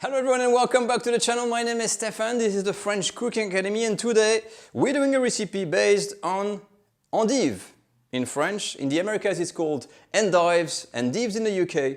Hello everyone and welcome back to the channel. My name is Stefan, this is the French Cooking Academy, and today we're doing a recipe based on endives in French. In the Americas it's called endives in the UK,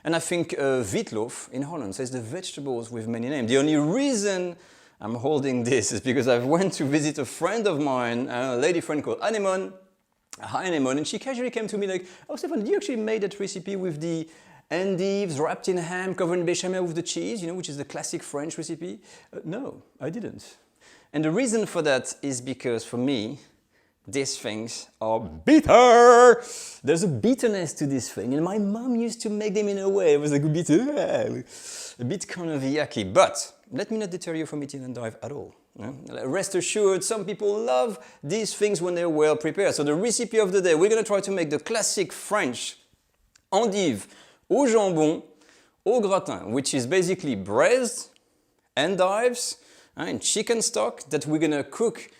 and I think witlof in Holland. So it's the vegetables with many names. The only reason I'm holding this is because I went to visit a friend of mine, a lady friend called Anemone. Hi Anemone, and she casually came to me like, "Oh Stefan, did you actually make that recipe with the endives wrapped in ham, covered in bechamel with the cheese, you know, which is the classic French recipe?" No, I didn't. And the reason for that is because for me, these things are bitter. There's a bitterness to this thing, and my mom used to make them in a way. It was like a bit kind of yucky. But let me not deter you from eating endive at all. Rest assured, some people love these things when they're well prepared. So the recipe of the day, we're going to try to make the classic French endive au jambon, au gratin, which is basically braised endives and chicken stock that we're gonna cook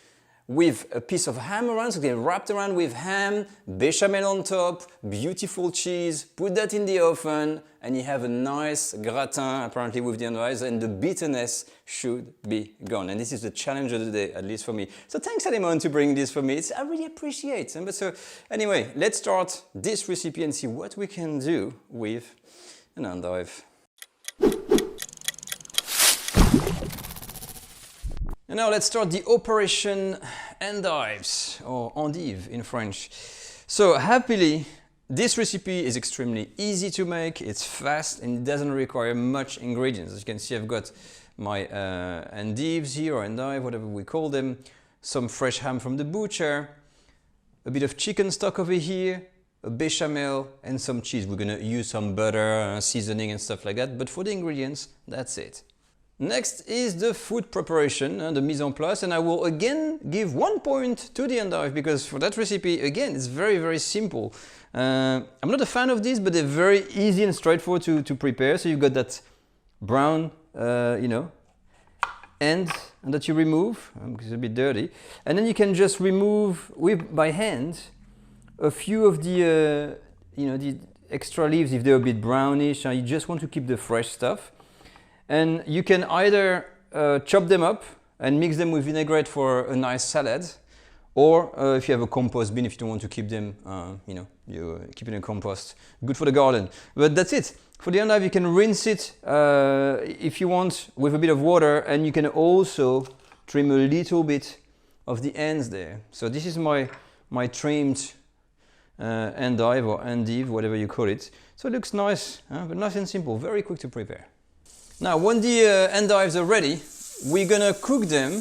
with a piece of ham around, so get wrapped around with ham, bechamel on top, beautiful cheese, put that in the oven, and you have a nice gratin apparently with the endives, and the bitterness should be gone. And this is the challenge of the day, at least for me. So thanks Anemone to bring this for me. I really appreciate it. But so anyway, let's start this recipe and see what we can do with an endive. And now let's start the operation endives, or endive in French. So happily, this recipe is extremely easy to make, it's fast, and it doesn't require much ingredients. As you can see, I've got my endives here, or endive, whatever we call them, some fresh ham from the butcher, a bit of chicken stock over here, a bechamel, and some cheese. We're gonna use some butter, seasoning and stuff like that, but for the ingredients, that's it. Next is the food preparation, the mise en place, and I will again give 1 point to the endive because for that recipe, again, it's very, very simple. I'm not a fan of these, but they're very easy and straightforward to prepare. So you've got that brown, end that you remove, because it's a bit dirty, and then you can just remove by hand a few of the, the extra leaves if they're a bit brownish, and you just want to keep the fresh stuff. And you can either chop them up and mix them with vinaigrette for a nice salad, or if you have a compost bin, if you don't want to keep them, you keep it in compost, good for the garden. But that's it. For the endive, you can rinse it if you want with a bit of water, and you can also trim a little bit of the ends there. So this is my trimmed endive or endive, whatever you call it. So it looks nice, but nice and simple, very quick to prepare. Now, when the endives are ready, we're gonna cook them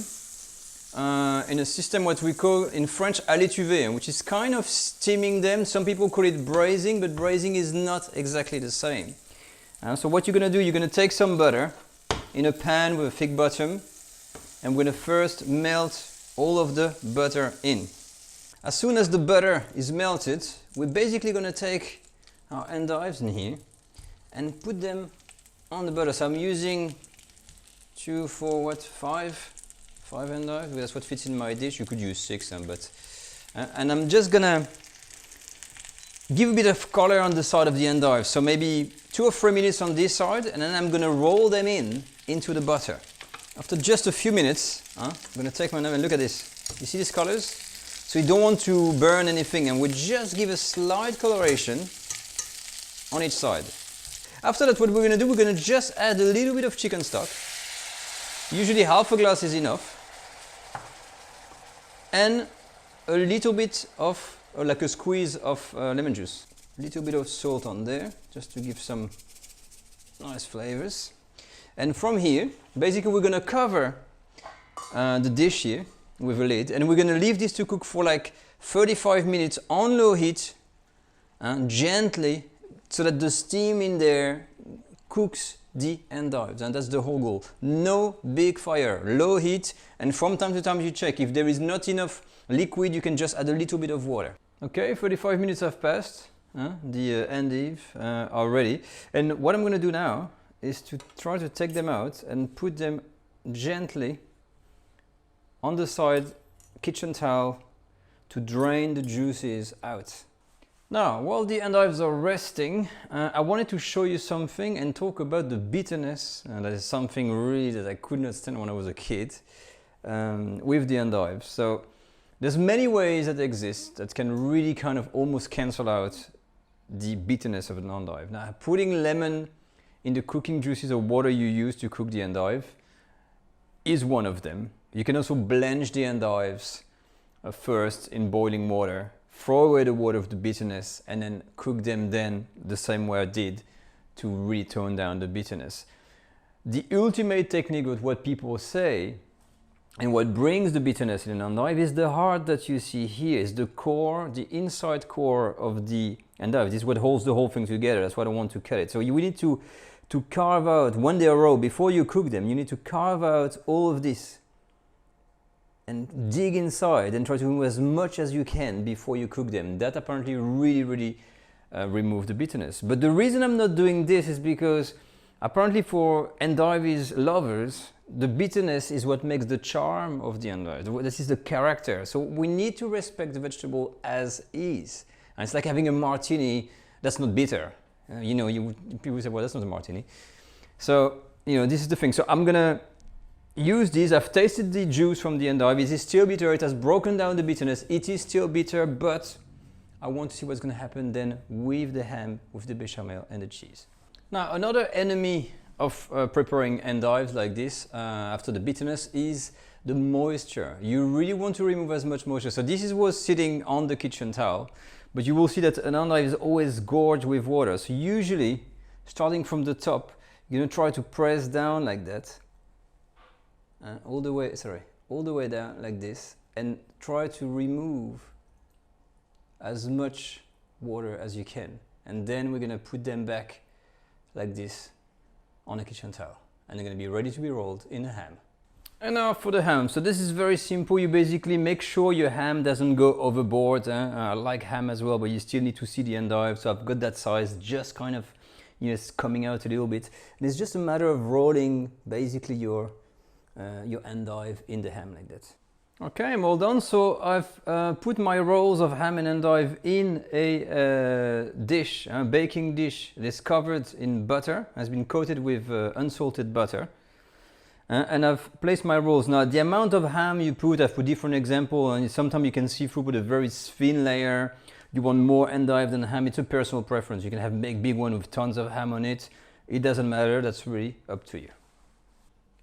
in a system what we call in French à l'étuvée, which is kind of steaming them. Some people call it braising, but braising is not exactly the same. So what you're gonna do, you're gonna take some butter in a pan with a thick bottom, and we're gonna first melt all of the butter in. As soon as the butter is melted, we're basically gonna take our endives in here and put them on the butter. So I'm using 2, 4, 5 endives. That's what fits in my dish. You could use 6, and I'm just gonna give a bit of color on the side of the endive. So maybe 2 or 3 minutes on this side, and then I'm gonna roll them into the butter. After just a few minutes, I'm gonna take my knife and look at this. You see these colors? So you don't want to burn anything, and we just give a slight coloration on each side. After that, what we're going to do, we're going to just add a little bit of chicken stock. Usually half a glass is enough. And a little bit of, like a squeeze of lemon juice. A little bit of salt on there, just to give some nice flavors. And from here, basically we're going to cover the dish here with a lid. And we're going to leave this to cook for like 35 minutes on low heat, and gently, so that the steam in there cooks the endives, and that's the whole goal. No big fire, low heat, and from time to time you check. If there is not enough liquid, you can just add a little bit of water. Okay, 35 minutes have passed. The endives are ready. And what I'm going to do now is to try to take them out and put them gently on the side kitchen towel to drain the juices out. Now, while the endives are resting, I wanted to show you something and talk about the bitterness. And that is something really that I could not stand when I was a kid with the endives. So there's many ways that exist that can really kind of almost cancel out the bitterness of an endive. Now, putting lemon in the cooking juices or water you use to cook the endive is one of them. You can also blanch the endives first in boiling water, throw away the water of the bitterness, and then cook them then the same way I did to really tone down the bitterness. The ultimate technique of what people say and what brings the bitterness in an endive is the heart that you see here. Is the core, the inside core of the endive. This is what holds the whole thing together. That's why I want to cut it. So we need to carve out, when they are raw, before you cook them, you need to carve out all of this and dig inside and try to remove as much as you can before you cook them. That apparently really remove the bitterness. But the reason I'm not doing this is because apparently for endives lovers, the bitterness is what makes the charm of the endive. This is the character. So we need to respect the vegetable as is. And it's like having a martini that's not bitter. People say, well, that's not a martini. So, this is the thing. So I'm gonna use this. I've tasted the juice from the endive. It is still bitter. It has broken down the bitterness. It is still bitter, but I want to see what's gonna happen then with the ham, with the bechamel and the cheese. Now, another enemy of preparing endives like this after the bitterness is the moisture. You really want to remove as much moisture. So this was sitting on the kitchen towel, but you will see that an endive is always gorged with water. So usually, starting from the top, you're gonna try to press down like that, all the way down like this, and try to remove as much water as you can. And then we're gonna put them back like this on a kitchen towel, and they're gonna be ready to be rolled in a ham. And now for the ham. So this is very simple. You basically make sure your ham doesn't go overboard. I like ham as well, but you still need to see the endive. So I've got that size just kind of, it's coming out a little bit. And it's just a matter of rolling basically your endive in the ham like that. Okay, I'm all done. So I've put my rolls of ham and endive in a dish, a baking dish. It is covered in butter, has been coated with unsalted butter. And I've placed my rolls. Now, the amount of ham you put, I've put different examples, and sometimes you can see through with a very thin layer. You want more endive than ham. It's a personal preference. You can make big one with tons of ham on it. It doesn't matter. That's really up to you.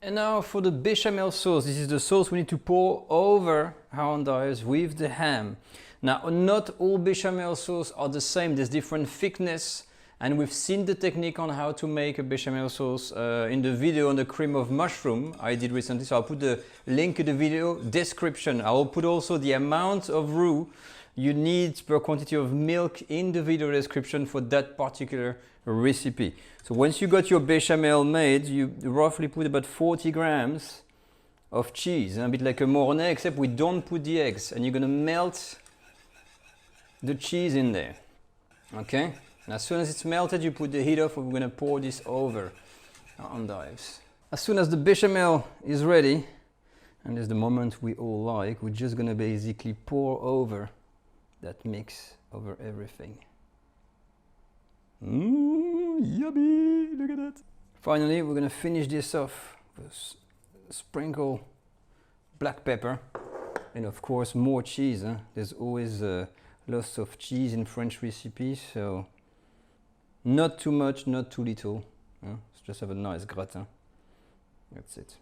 And now for the bechamel sauce. This is the sauce we need to pour over our endives with the ham. Now, not all bechamel sauce are the same. There's different thickness. And we've seen the technique on how to make a bechamel sauce in the video on the cream of mushroom I did recently. So I'll put the link in the video description. I'll put also the amount of roux you need per quantity of milk in the video description for that particular recipe. So once you got your bechamel made, you roughly put about 40 grams of cheese, a bit like a mornay, except we don't put the eggs, and you're gonna melt the cheese in there, okay? And as soon as it's melted, you put the heat off, and we're gonna pour this over our endives. As soon as the bechamel is ready, and there's the moment we all like, we're just gonna basically pour over that mix over everything. Yummy! Look at that. Finally, we're gonna finish this off with sprinkle black pepper, and of course more cheese. There's always lots of cheese in French recipes, so not too much, not too little. Let's just have a nice gratin. That's it.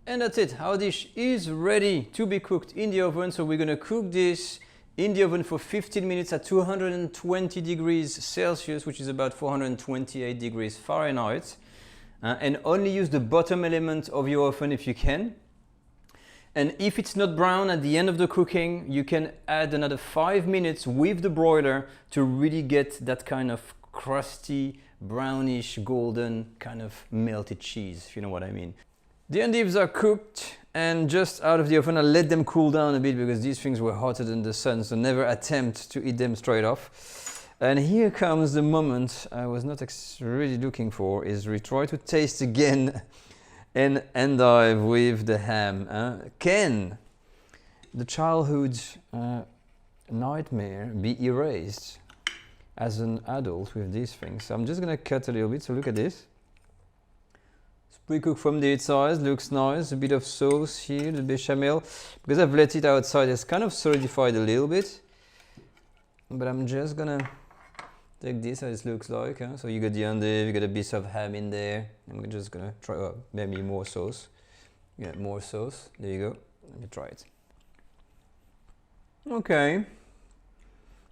And that's it. Our dish is ready to be cooked in the oven. So we're gonna cook this in the oven for 15 minutes at 220 degrees Celsius, which is about 428 degrees Fahrenheit. And only use the bottom element of your oven if you can. And if it's not brown at the end of the cooking, you can add another 5 minutes with the broiler to really get that kind of crusty, brownish, golden kind of melted cheese, if you know what I mean. The endives are cooked and just out of the oven. I'll let them cool down a bit because these things were hotter than the sun, so never attempt to eat them straight off. And here comes the moment I was not really looking for, is we try to taste again an endive with the ham. Can the childhood nightmare be erased as an adult with these things. So I'm just gonna cut a little bit. So look at this. It's pre-cooked from the inside, looks nice. A bit of sauce here, the bechamel. Because I've let it outside, it's kind of solidified a little bit. But I'm just gonna take this as it looks like. Huh? So you got the endive, you got a piece of ham in there. I'm just gonna try maybe more sauce. Yeah, more sauce. There you go. Let me try it. Okay.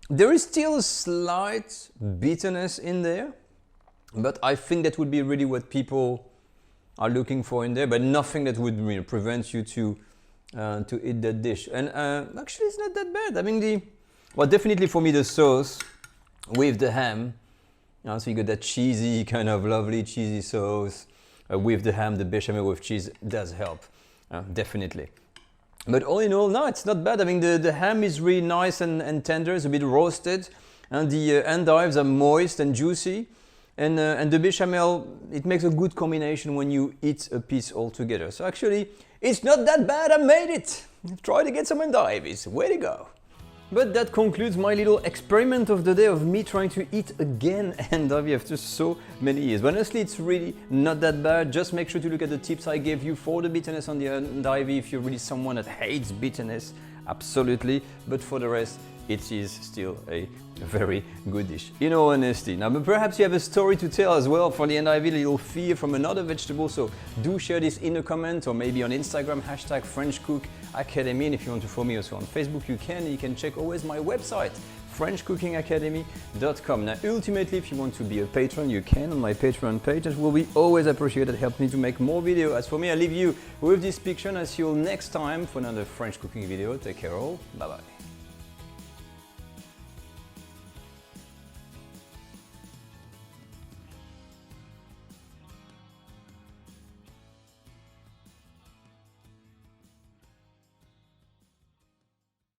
There is still a slight bitterness in there, but I think that would be really what people are looking for in there, but nothing that would prevent you to eat that dish. And actually, it's not that bad. I mean, well, definitely for me, the sauce with the ham. So you got that cheesy, kind of lovely cheesy sauce with the ham, the bechamel with cheese does help, definitely. But all in all, no, it's not bad. I mean, the ham is really nice and tender, it's a bit roasted, and the endives are moist and juicy. And the bechamel, it makes a good combination when you eat a piece all together. So actually, it's not that bad, I made it. Try to get some endives, way to go. But that concludes my little experiment of the day of me trying to eat again endive after so many years. But honestly, it's really not that bad. Just make sure to look at the tips I gave you for the bitterness on the endive if you're really someone that hates bitterness, absolutely. But for the rest, it is still a very good dish, in all honesty. Now, but perhaps you have a story to tell as well for the endive, a little fear from another vegetable, so do share this in a comment or maybe on Instagram, hashtag French Cook Academy. And if you want to follow me also on Facebook, you can. You can check always my website, FrenchCookingAcademy.com. Now, ultimately, if you want to be a patron, you can on my Patreon page. It will be always appreciated. It helps me to make more videos. As for me, I leave you with this picture and I'll see you all next time for another French cooking video. Take care all. Bye-bye.